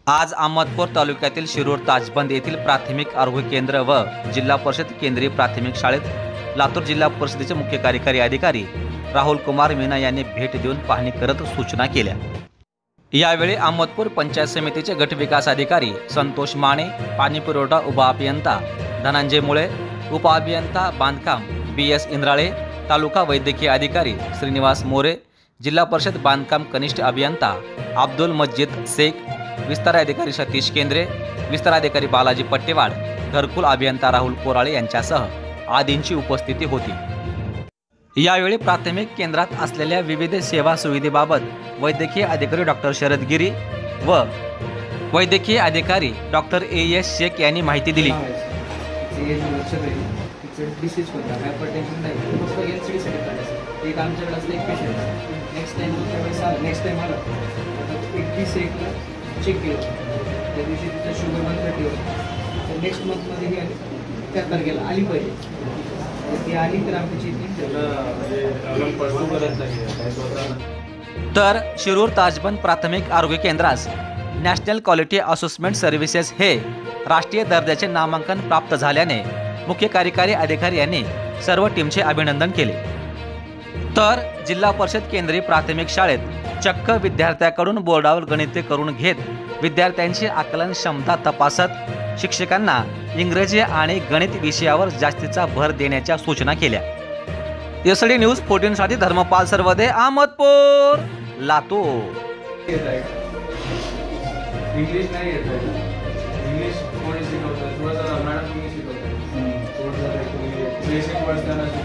आज अहमदपूर तालुक्यातील शिरूर ताजबंद येथील प्राथमिक आरोग्य केंद्र व जिल्हा परिषद केंद्रीय प्राथमिक शाळेत लातूर जिल्हा परिषदेचे मुख्य कार्यकारी अधिकारी राहुल कुमार मीना यांनी भेट देऊन पाहणी करत सूचना केल्या। यावेळी अहमदपूर पंचायत समितीचे गट विकास अधिकारी संतोष माने, पाणी पुरवठा उपअभियंता धनंजय मुळे, उपअभियंता बांधकाम BS इंद्राळे, तालुका वैद्यकीय अधिकारी श्रीनिवास मोरे, जिल्हा परिषद बांधकाम कनिष्ठ अभियंता अब्दुल मजीद शेख, विस्तार अधिकारी सतीश केंद्रे, विस्तार अधिकारी बालाजी पट्टेवाड, घरकुल अभियंता राहुल कोराळे यांच्यासह आदींची उपस्थिती होती। यावेळी प्राथमिक केंद्रात असलेल्या विविध सेवा सुविधेबाबत वैद्यकीय अधिकारी डॉक्टर शरद गिरी व वैद्यकीय अधिकारी डॉक्टर AS शेख यांनी माहिती दिली। चेक केलं त्या दिवशी तिचं शुगर 130 होतं, तर नेक्स्ट मंथमध्ये ही आली 73 गेला आली पाहिजे, तर ती आली तर आमची तर शिरूर ताजबंद प्राथमिक आरोग्य केंद्रास नॅशनल क्वालिटी असेसमेंट सर्व्हिसेस हे राष्ट्रीय दर्जाचे नामांकन प्राप्त झाल्याने मुख्य कार्यकारी अधिकारी यांनी सर्व टीमचे अभिनंदन केले। तर जिल्हा परिषद केंद्रीय प्राथमिक शाळेत चक्क विद्यार्थ्यांकडून बोर्डावर गणिते करून घेत विद्यार्थ्यांची आकलन क्षमता तपासत शिक्षकांना इंग्रजी आणि गणित विषयावर जास्तीचा भर देण्याच्या सूचना केल्या। SD न्यूज 14 साठी धर्मपाल सरवदे, अहमदपूर, लातूर। इंग्लिश नाही येत आहे, इंग्लिश कोणी शिकवतं, थोडंसं मॅडम तुम्ही शिकवता, थोडंसं बेसिक वर्ड्स त्यांना